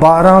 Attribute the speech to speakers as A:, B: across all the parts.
A: 12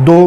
A: 2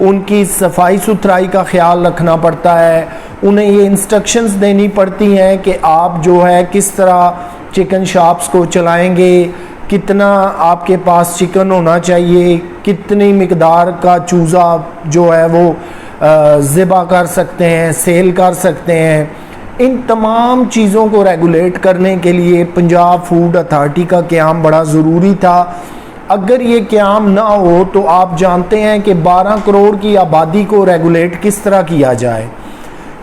A: ان کی صفائی ستھرائی کا خیال رکھنا پڑتا ہے، انہیں یہ انسٹرکشنز دینی پڑتی ہیں کہ آپ جو ہے کس طرح چکن شاپس کو چلائیں گے، کتنا آپ کے پاس چکن ہونا چاہیے، کتنی مقدار کا چوزہ جو ہے وہ ذبح کر سکتے ہیں، سیل کر سکتے ہیں۔ ان تمام چیزوں کو ریگولیٹ کرنے کے لیے پنجاب فوڈ اتھارٹی کا قیام بڑا ضروری تھا۔ اگر یہ قیام نہ ہو تو آپ جانتے ہیں کہ 12 کروڑ کی آبادی کو ریگولیٹ کس طرح کیا جائے۔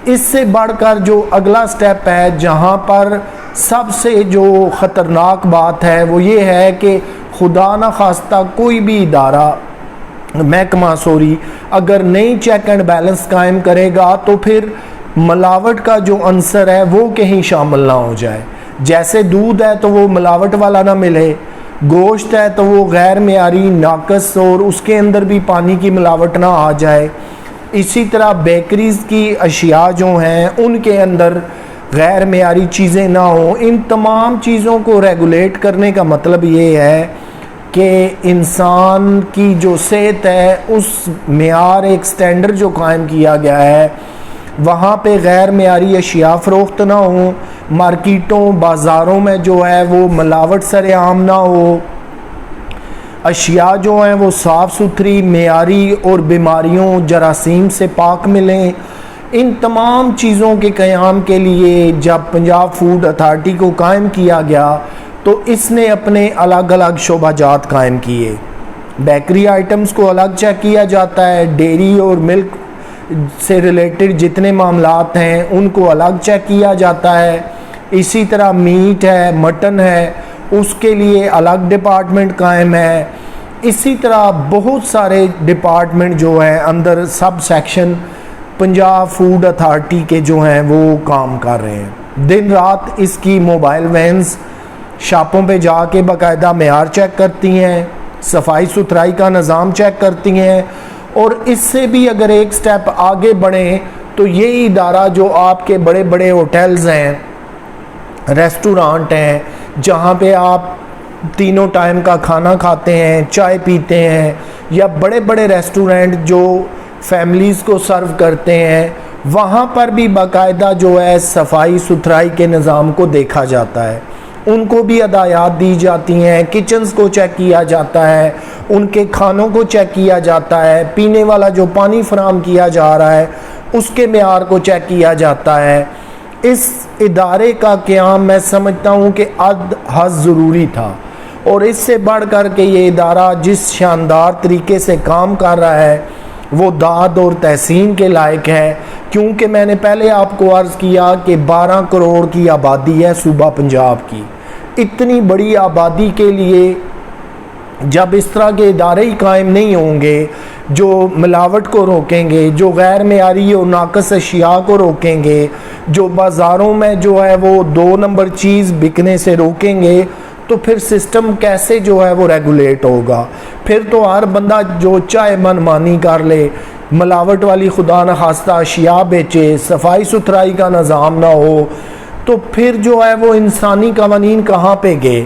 A: اس سے بڑھ کر جو اگلا سٹیپ ہے، جہاں پر سب سے جو خطرناک بات ہے وہ یہ ہے کہ خدا نہ خواستہ کوئی بھی ادارہ، محکمہ اگر نئی چیک اینڈ بیلنس قائم کرے گا تو پھر ملاوٹ کا جو عنصر ہے وہ کہیں شامل نہ ہو جائے۔ جیسے دودھ ہے تو وہ ملاوٹ والا نہ ملے، گوشت ہے تو وہ غیر معیاری، ناقص اور اس کے اندر بھی پانی کی ملاوٹ نہ آ جائے۔ اسی طرح بیکریز کی اشیاء جو ہیں ان کے اندر غیر معیاری چیزیں نہ ہوں۔ ان تمام چیزوں کو ریگولیٹ کرنے کا مطلب یہ ہے کہ انسان کی جو صحت ہے اس معیار، ایک سٹینڈرڈ جو قائم کیا گیا ہے، وہاں پہ غیر معیاری اشیاء فروخت نہ ہوں، مارکیٹوں بازاروں میں جو ہے وہ ملاوٹ سر عام نہ ہو، اشیاء جو ہیں وہ صاف ستھری، معیاری اور بیماریوں، جراثیم سے پاک ملیں۔ ان تمام چیزوں کے قیام کے لیے جب پنجاب فوڈ اتھارٹی کو قائم کیا گیا تو اس نے اپنے الگ الگ شعبہ جات قائم کیے۔ بیکری آئٹمز کو الگ چیک کیا جاتا ہے، ڈیری اور ملک سے ریلیٹڈ جتنے معاملات ہیں ان کو الگ چیک کیا جاتا ہے۔ اسی طرح میٹ ہے، مٹن ہے، اس کے لیے الگ ڈپارٹمنٹ قائم ہے۔ اسی طرح بہت سارے ڈپارٹمنٹ جو ہیں اندر سب سیکشن پنجاب فوڈ اتھارٹی کے جو ہیں وہ کام کر رہے ہیں۔ دن رات اس کی موبائل وینز شاپوں پہ جا کے باقاعدہ معیار چیک کرتی ہیں، صفائی ستھرائی کا نظام چیک کرتی ہیں، اور اس سے بھی اگر ایک سٹیپ آگے بڑھیں تو یہ ادارہ جو آپ کے بڑے بڑے ہوٹلز ہیں، ریسٹورانٹ ہیں، جہاں پہ آپ تینوں ٹائم کا کھانا کھاتے ہیں، چائے پیتے ہیں، یا بڑے بڑے ریسٹورنٹ جو فیملیز کو سرو کرتے ہیں، وہاں پر بھی باقاعدہ جو ہے صفائی ستھرائی کے نظام کو دیکھا جاتا ہے، ان کو بھی ہدایات دی جاتی ہیں، کچنز کو چیک کیا جاتا ہے، ان کے کھانوں کو چیک کیا جاتا ہے، پینے والا جو پانی فراہم کیا جا رہا ہے اس کے معیار کو چیک کیا جاتا ہے۔ اس ادارے کا قیام میں سمجھتا ہوں کہ حد ضروری تھا، اور اس سے بڑھ کر کے یہ ادارہ جس شاندار طریقے سے کام کر رہا ہے وہ داد اور تحسین کے لائق ہے، کیونکہ میں نے پہلے آپ کو عرض کیا کہ 12 کروڑ کی آبادی ہے صوبہ پنجاب کی۔ اتنی بڑی آبادی کے لیے جب اس طرح کے ادارے ہی قائم نہیں ہوں گے جو ملاوٹ کو روکیں گے، جو غیر معیاری اور ناقص اشیاء کو روکیں گے، جو بازاروں میں جو ہے وہ 2 نمبر چیز بکنے سے روکیں گے، تو پھر سسٹم کیسے جو ہے وہ ریگولیٹ ہوگا؟ پھر تو ہر بندہ جو چاہے من مانی کر لے، ملاوٹ والی خدا نخواستہ اشیاء بیچے، صفائی ستھرائی کا نظام نہ ہو، تو پھر جو ہے وہ انسانی قوانین کہاں پہ گئے؟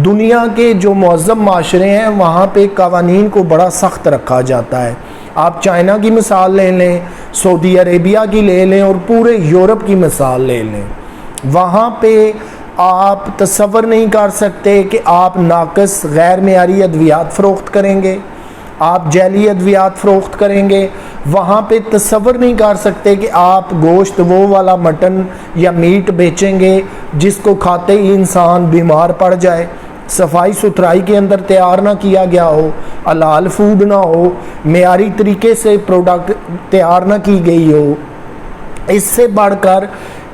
A: دنیا کے جو معظم معاشرے ہیں وہاں پہ قوانین کو بڑا سخت رکھا جاتا ہے۔ آپ چائنا کی مثال لے لیں، سعودی عربیہ کی لے لیں، اور پورے یورپ کی مثال لے لیں، وہاں پہ آپ تصور نہیں کر سکتے کہ آپ ناقص غیر معیاری ادویات فروخت کریں گے، آپ جعلی ادویات فروخت کریں گے، وہاں پہ تصور نہیں کر سکتے کہ آپ گوشت وہ والا مٹن یا میٹ بیچیں گے جس کو کھاتے ہی انسان بیمار پڑ جائے، صفائی ستھرائی کے اندر تیار نہ کیا گیا ہو، حلال فوڈ نہ ہو، معیاری طریقے سے پروڈکٹ تیار نہ کی گئی ہو۔ اس سے بڑھ کر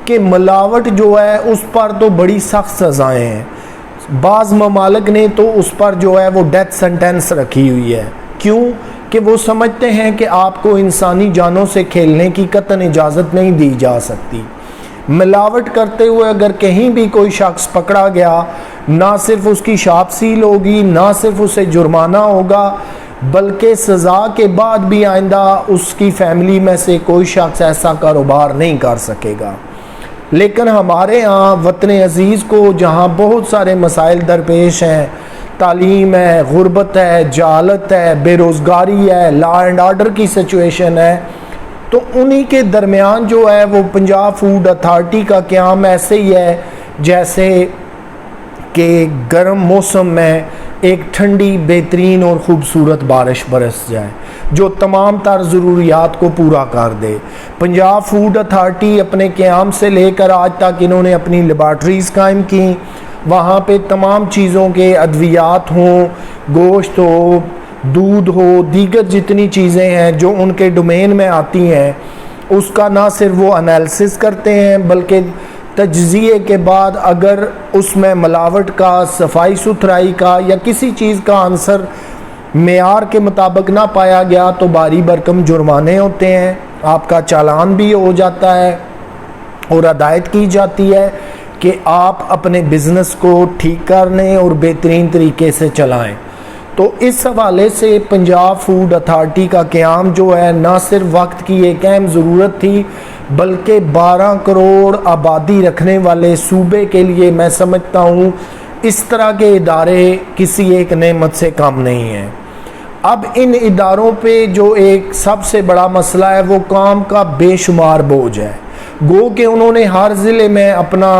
A: کہ ملاوٹ جو ہے اس پر تو بڑی سخت سزائیں ہیں، بعض ممالک نے تو اس پر جو ہے وہ ڈیتھ سینٹینس رکھی ہوئی ہے۔ کیوں؟ کہ وہ سمجھتے ہیں کہ آپ کو انسانی جانوں سے کھیلنے کی قطعاً اجازت نہیں دی جا سکتی۔ ملاوٹ کرتے ہوئے اگر کہیں بھی کوئی شخص پکڑا گیا، نہ صرف اس کی شاپ سیل ہوگی، نہ صرف اسے جرمانہ ہوگا، بلکہ سزا کے بعد بھی آئندہ اس کی فیملی میں سے کوئی شخص ایسا کاروبار نہیں کر سکے گا۔ لیکن ہمارے ہاں وطن عزیز کو جہاں بہت سارے مسائل درپیش ہیں، تعلیم ہے، غربت ہے، جہالت ہے، بے روزگاری ہے، لا اینڈ آرڈر کی سچویشن ہے، تو انہی کے درمیان جو ہے وہ پنجاب فوڈ اتھارٹی کا قیام ایسے ہی ہے جیسے کہ گرم موسم میں ایک ٹھنڈی بہترین اور خوبصورت بارش برس جائے جو تمام تر ضروریات کو پورا کر دے۔ پنجاب فوڈ اتھارٹی اپنے قیام سے لے کر آج تک انہوں نے اپنی لیبارٹریز قائم کی، وہاں پہ تمام چیزوں کے ادویات ہوں، گوشت ہو، دودھ ہو، دیگر جتنی چیزیں ہیں جو ان کے ڈومین میں آتی ہیں اس کا نہ صرف وہ انالیسس کرتے ہیں بلکہ تجزیے کے بعد اگر اس میں ملاوٹ کا، صفائی ستھرائی کا یا کسی چیز کا عنصر معیار کے مطابق نہ پایا گیا تو بھاری بھرکم جرمانے ہوتے ہیں، آپ کا چالان بھی ہو جاتا ہے اور ہدایت کی جاتی ہے کہ آپ اپنے بزنس کو ٹھیک کرنے اور بہترین طریقے سے چلائیں۔ تو اس حوالے سے پنجاب فوڈ اتھارٹی کا قیام جو ہے نہ صرف وقت کی ایک اہم ضرورت تھی بلکہ 12 کروڑ آبادی رکھنے والے صوبے کے لیے میں سمجھتا ہوں اس طرح کے ادارے کسی ایک نعمت سے کم نہیں ہیں۔ اب ان اداروں پہ جو ایک سب سے بڑا مسئلہ ہے وہ کام کا بے شمار بوجھ ہے، گو کہ انہوں نے ہر ضلع میں اپنا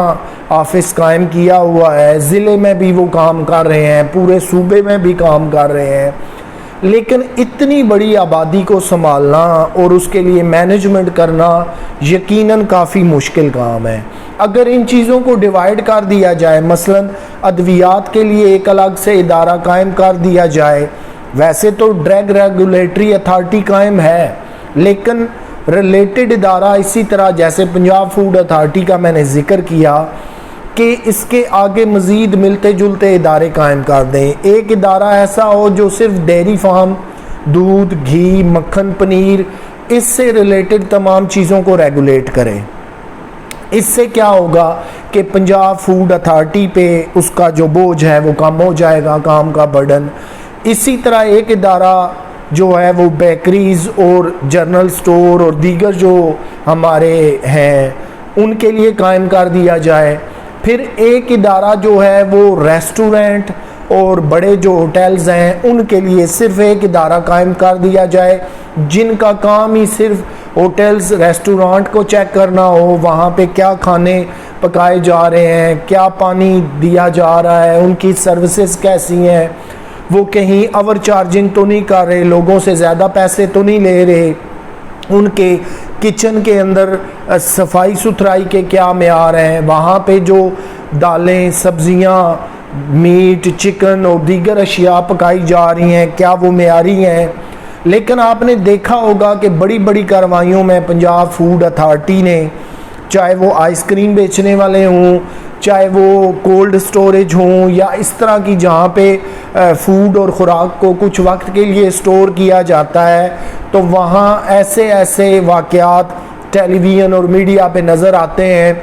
A: آفس قائم کیا ہوا ہے، ضلع میں بھی وہ کام کر رہے ہیں، پورے صوبے میں بھی کام کر رہے ہیں، لیکن اتنی بڑی آبادی کو سنبھالنا اور اس کے لیے مینجمنٹ کرنا یقیناً کافی مشکل کام ہے۔ اگر ان چیزوں کو ڈیوائیڈ کر دیا جائے، مثلا ادویات کے لیے ایک الگ سے ادارہ قائم کر دیا جائے، ویسے تو ڈرگ ریگولیٹری اتھارٹی قائم ہے لیکن ریلیٹڈ ادارہ اسی طرح جیسے پنجاب فوڈ اتھارٹی کا میں نے ذکر کیا کہ اس کے آگے مزید ملتے جلتے ادارے قائم کر دیں۔ ایک ادارہ ایسا ہو جو صرف ڈیری فارم، دودھ، گھی، مکھن، پنیر، اس سے ریلیٹڈ تمام چیزوں کو ریگولیٹ کرے۔ اس سے کیا ہوگا کہ پنجاب فوڈ اتھارٹی پہ اس کا جو بوجھ ہے وہ کم ہو جائے گا، کام کا برڈن۔ اسی طرح ایک ادارہ جو ہے وہ بیکریز اور جنرل سٹور اور دیگر جو ہمارے ہیں ان کے لیے قائم کر دیا جائے۔ پھر ایک ادارہ جو ہے وہ ریسٹورنٹ اور بڑے جو ہوٹلز ہیں ان کے لیے صرف ایک ادارہ قائم کر دیا جائے جن کا کام ہی صرف ہوٹلز ریسٹورنٹ کو چیک کرنا ہو، وہاں پہ کیا کھانے پکائے جا رہے ہیں، کیا پانی دیا جا رہا ہے، ان کی سروسز کیسی ہیں، وہ کہیں اوور چارجنگ تو نہیں کر رہے، لوگوں سے زیادہ پیسے تو نہیں لے رہے، ان کے کچن کے اندر صفائی ستھرائی کے کیا معیار ہیں، وہاں پہ جو دالیں، سبزیاں، میٹ، چکن اور دیگر اشیاء پکائی جا رہی ہیں کیا وہ معیاری ہیں۔ لیکن آپ نے دیکھا ہوگا کہ بڑی بڑی کارروائیوں میں پنجاب فوڈ اتھارٹی نے، چاہے وہ آئس کریم بیچنے والے ہوں، چاہے وہ کولڈ سٹوریج ہوں یا اس طرح کی جہاں پہ فوڈ اور خوراک کو کچھ وقت کے لیے سٹور کیا جاتا ہے، تو وہاں ایسے ایسے واقعات ٹیلی ویژن اور میڈیا پہ نظر آتے ہیں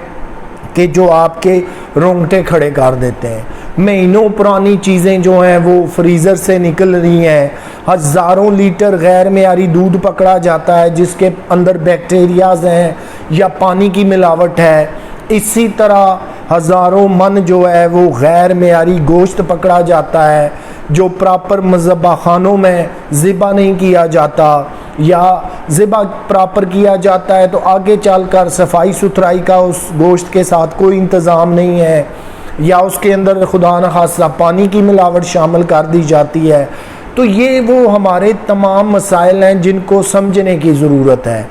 A: کہ جو آپ کے رونگٹے کھڑے کر دیتے ہیں۔ مہینوں پرانی چیزیں جو ہیں وہ فریزر سے نکل رہی ہیں، ہزاروں لیٹر غیر معیاری دودھ پکڑا جاتا ہے جس کے اندر بیکٹیریاز ہیں یا پانی کی ملاوٹ ہے۔ اسی طرح ہزاروں من جو ہے وہ غیر معیاری گوشت پکڑا جاتا ہے جو پراپر مذبح خانوں میں ذبح نہیں کیا جاتا، یا ذبح پراپر کیا جاتا ہے تو آگے چل کر صفائی ستھرائی کا اس گوشت کے ساتھ کوئی انتظام نہیں ہے، یا اس کے اندر خدا نخواستہ پانی کی ملاوٹ شامل کر دی جاتی ہے۔ تو یہ وہ ہمارے تمام مسائل ہیں جن کو سمجھنے کی ضرورت ہے۔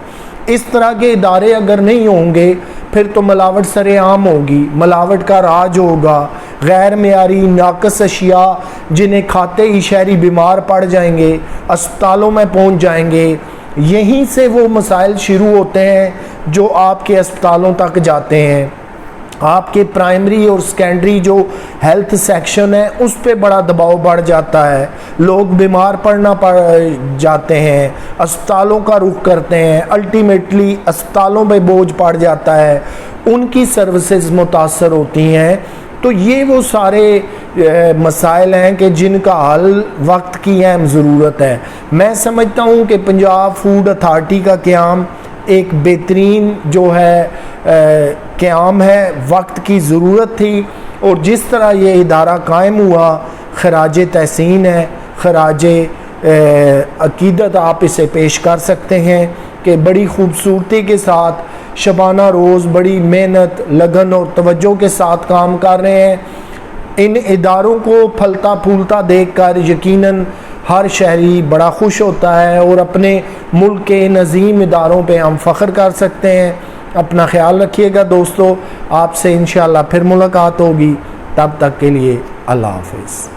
A: اس طرح کے ادارے اگر نہیں ہوں گے پھر تو ملاوٹ سر عام ہوگی، ملاوٹ کا راج ہوگا، غیر معیاری ناقص اشیاء جنہیں کھاتے ہی شہری بیمار پڑ جائیں گے، اسپتالوں میں پہنچ جائیں گے۔ یہیں سے وہ مسائل شروع ہوتے ہیں جو آپ کے اسپتالوں تک جاتے ہیں۔ آپ کے پرائمری اور سیکنڈری جو ہیلتھ سیکشن ہے اس پہ بڑا دباؤ بڑھ جاتا ہے، لوگ بیمار پڑنا پڑ جاتے ہیں، اسپتالوں کا رخ کرتے ہیں، الٹیمیٹلی اسپتالوں پہ بوجھ پڑ جاتا ہے، ان کی سروسز متاثر ہوتی ہیں۔ تو یہ وہ سارے مسائل ہیں کہ جن کا حل وقت کی اہم ضرورت ہے۔ میں سمجھتا ہوں کہ پنجاب فوڈ اتھارٹی کا قیام ایک بہترین جو ہے قیام ہے، وقت کی ضرورت تھی، اور جس طرح یہ ادارہ قائم ہوا خراج تحسین ہے، خراج عقیدت آپ اسے پیش کر سکتے ہیں کہ بڑی خوبصورتی کے ساتھ شبانہ روز بڑی محنت، لگن اور توجہ کے ساتھ کام کر رہے ہیں۔ ان اداروں کو پھلتا پھولتا دیکھ کر یقیناً ہر شہری بڑا خوش ہوتا ہے اور اپنے ملک کے ان عظیم اداروں پہ ہم فخر کر سکتے ہیں۔ اپنا خیال رکھیے گا دوستو، آپ سے انشاءاللہ پھر ملاقات ہوگی، تب تک کے لیے اللہ حافظ۔